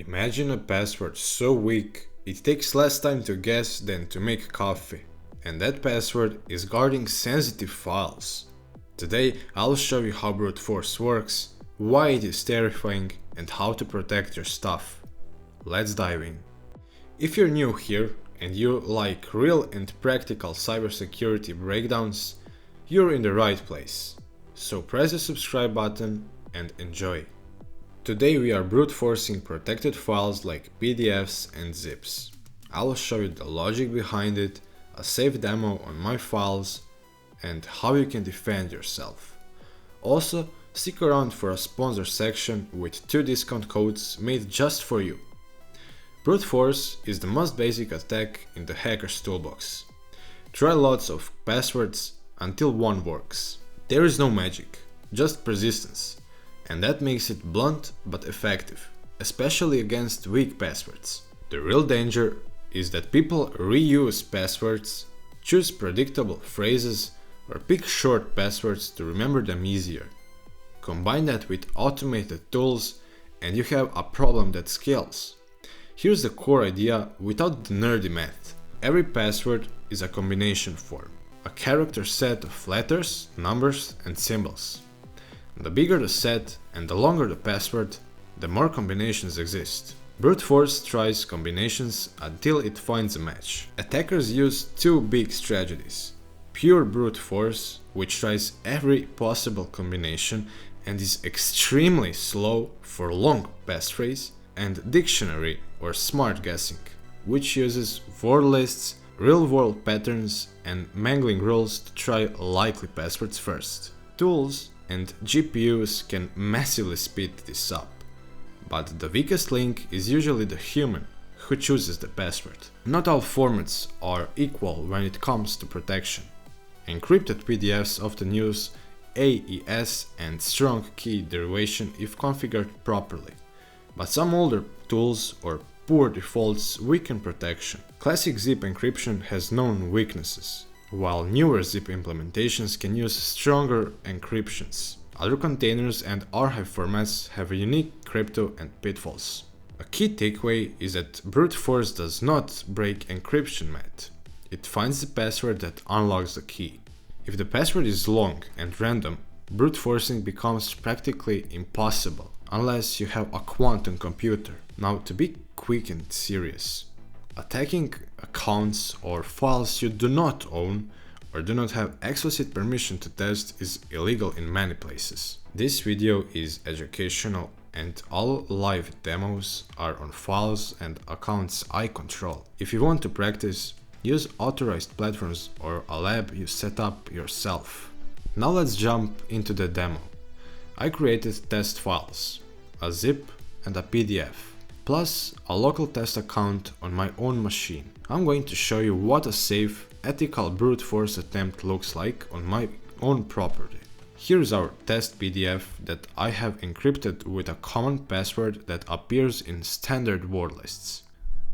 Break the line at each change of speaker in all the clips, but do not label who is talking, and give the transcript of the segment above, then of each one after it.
Imagine a password so weak, it takes less time to guess than to make coffee. And that password is guarding sensitive files. Today I'll show you how brute force works, why it is terrifying, and how to protect your stuff. Let's dive in. If you're new here and you like real and practical cybersecurity breakdowns, you're in the right place. So press the subscribe button and enjoy. Today we are brute forcing protected files like PDFs and zips. I'll show you the logic behind it, a safe demo on my files, and how you can defend yourself. Also, stick around for a sponsor section with 2 discount codes made just for you. Brute force is the most basic attack in the hacker's toolbox. Try lots of passwords until one works. There is no magic, just persistence. And that makes it blunt but effective, especially against weak passwords. The real danger is that people reuse passwords, choose predictable phrases, or pick short passwords to remember them easier. Combine that with automated tools and you have a problem that scales. Here's the core idea without the nerdy math. Every password is a combination form, a character set of letters, numbers, and symbols. The bigger the set and the longer the password, the more combinations exist. Brute force tries combinations until it finds a match. Attackers use 2 big strategies. Pure brute force, which tries every possible combination and is extremely slow for long passphrase, and dictionary or smart guessing, which uses word lists, real-world patterns, and mangling rules to try likely passwords first. Tools and GPUs can massively speed this up, but the weakest link is usually the human who chooses the password. Not all formats are equal when it comes to protection. Encrypted PDFs often use AES and strong key derivation if configured properly, but some older tools or poor defaults weaken protection. Classic zip encryption has known weaknesses, while newer zip implementations can use stronger encryptions. Other containers and archive formats have a unique crypto and pitfalls. A key takeaway is that brute force does not break encryption math. It finds the password that unlocks the key. If the password is long and random, brute forcing becomes practically impossible, unless you have a quantum computer. Now, to be quick and serious, attacking accounts or files you do not own or do not have explicit permission to test is illegal in many places. This video is educational and all live demos are on files and accounts I control. If you want to practice, use authorized platforms or a lab you set up yourself. Now let's jump into the demo. I created test files, a zip and a PDF, plus a local test account on my own machine. I'm going to show you what a safe, ethical brute force attempt looks like on my own property. Here's our test PDF that I have encrypted with a common password that appears in standard word lists.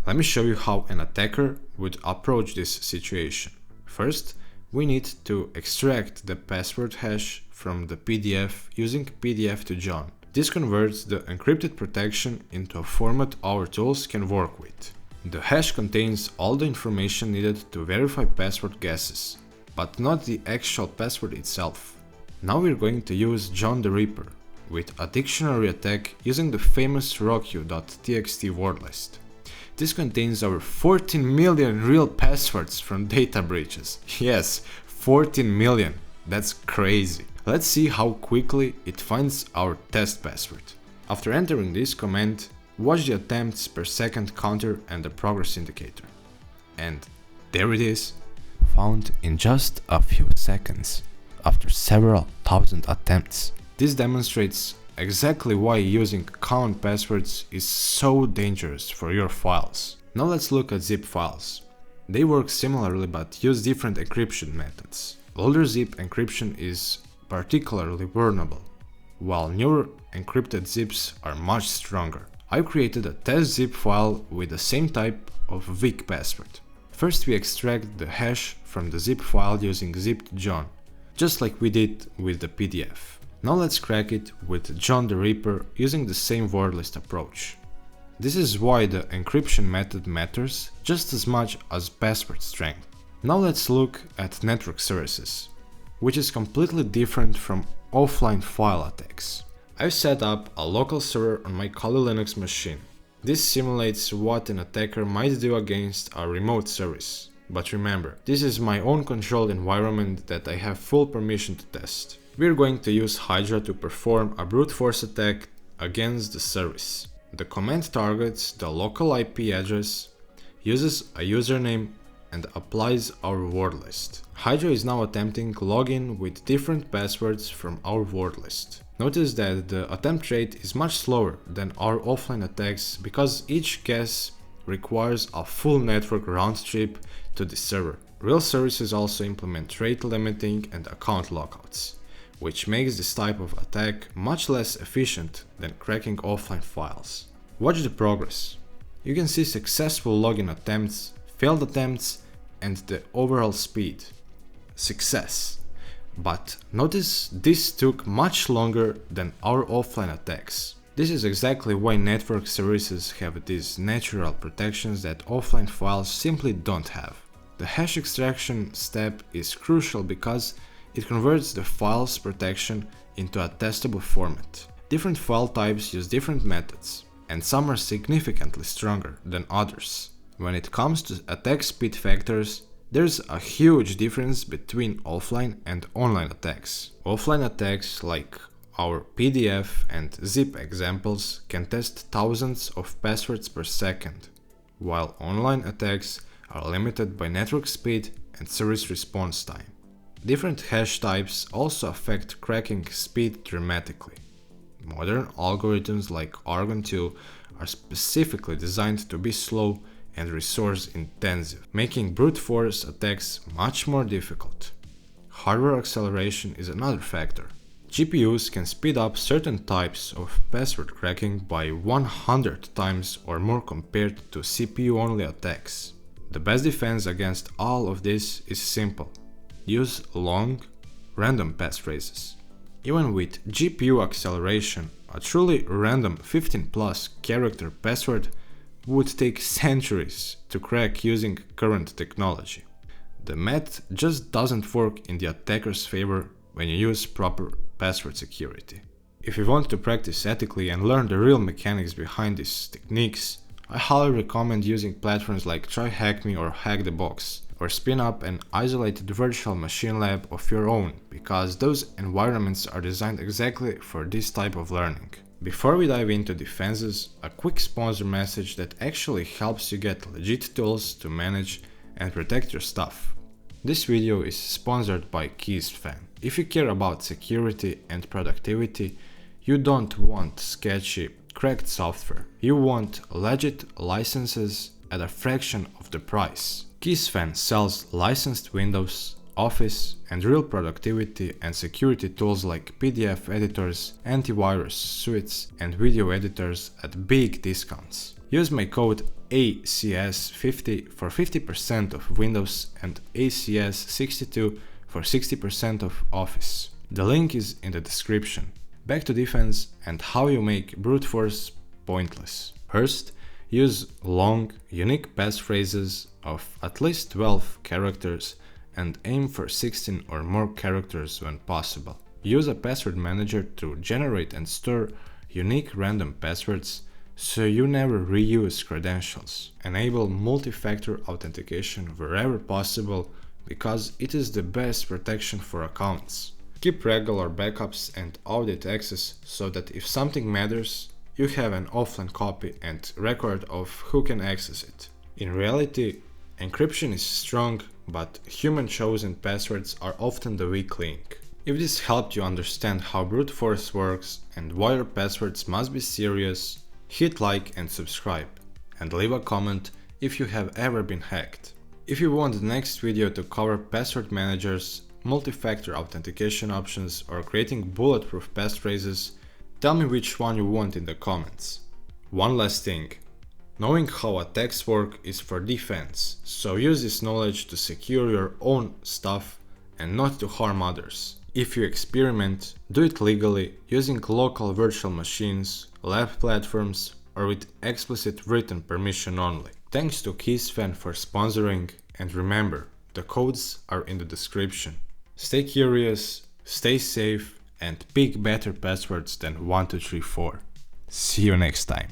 Let me show you how an attacker would approach this situation. First, we need to extract the password hash from the PDF using PDF to John. This converts the encrypted protection into a format our tools can work with. The hash contains all the information needed to verify password guesses, but not the actual password itself. Now we're going to use John the Ripper with a dictionary attack using the famous RockYou.txt word list. This contains over 14 million real passwords from data breaches. Yes, 14 million. That's crazy. Let's see how quickly it finds our test password. After entering this command, watch the attempts per second counter and the progress indicator. And there it is, found in just a few seconds, after several thousand attempts. This demonstrates exactly why using account passwords is so dangerous for your files. Now let's look at zip files. They work similarly but use different encryption methods. Older zip encryption is particularly vulnerable, while newer encrypted zips are much stronger. I created a test zip file with the same type of weak password. First we extract the hash from the zip file using zipped John, just like we did with the PDF. Now let's crack it with John the Ripper using the same word list approach. This is why the encryption method matters just as much as password strength. Now let's look at network services, which is completely different from offline file attacks. I've set up a local server on my Kali Linux machine. This simulates what an attacker might do against a remote service. But remember, this is my own controlled environment that I have full permission to test. We're going to use Hydra to perform a brute force attack against the service. The command targets the local IP address, uses a username, and applies our word list. Hydra is now attempting login with different passwords from our word list. Notice that the attempt rate is much slower than our offline attacks because each guess requires a full network round trip to the server. Real services also implement rate limiting and account lockouts, which makes this type of attack much less efficient than cracking offline files. Watch the progress. You can see successful login attempts, failed attempts, and the overall speed. Success. But notice this took much longer than our offline attacks. This is exactly why network services have these natural protections that offline files simply don't have. The hash extraction step is crucial because it converts the file's protection into a testable format. Different file types use different methods, and some are significantly stronger than others. When it comes to attack speed factors, there's a huge difference between offline and online attacks. Offline attacks like our PDF and zip examples can test thousands of passwords per second, while online attacks are limited by network speed and service response time. Different hash types also affect cracking speed dramatically. Modern algorithms like RockYou are specifically designed to be slow and resource intensive, making brute force attacks much more difficult. Hardware acceleration is another factor. GPUs can speed up certain types of password cracking by 100 times or more compared to CPU-only attacks. The best defense against all of this is simple. Use long, random passphrases. Even with GPU acceleration, a truly random 15+ character password would take centuries to crack using current technology. The math just doesn't work in the attacker's favor when you use proper password security. If you want to practice ethically and learn the real mechanics behind these techniques, I highly recommend using platforms like TryHackMe or HackTheBox, or spin up an isolated virtual machine lab of your own, because those environments are designed exactly for this type of learning. Before we dive into defenses, a quick sponsor message that actually helps you get legit tools to manage and protect your stuff. This video is sponsored by KeysFan. If you care about security and productivity, you don't want sketchy, cracked software. You want legit licenses at a fraction of the price. KeysFan sells licensed Windows, Office, and real productivity and security tools like PDF editors, antivirus suites, and video editors at big discounts. Use my code ACS50 for 50% of Windows and ACS62 for 60% of Office. The link is in the description. Back to defense and how you make brute force pointless. First, use long, unique passphrases of at least 12 characters and aim for 16 or more characters when possible. Use a password manager to generate and store unique random passwords so you never reuse credentials. Enable multi-factor authentication wherever possible because it is the best protection for accounts. Keep regular backups and audit access so that if something matters, you have an offline copy and record of who can access it. In reality, encryption is strong, but human-chosen passwords are often the weak link. If this helped you understand how brute force works and why your passwords must be serious, hit like and subscribe, and leave a comment if you have ever been hacked. If you want the next video to cover password managers, multi-factor authentication options, or creating bulletproof passphrases, tell me which one you want in the comments. One last thing. Knowing how attacks work is for defense, so use this knowledge to secure your own stuff and not to harm others. If you experiment, do it legally using local virtual machines, lab platforms, or with explicit written permission only. Thanks to KeysFan for sponsoring, and remember, the codes are in the description. Stay curious, stay safe, and pick better passwords than 1234. See you next time.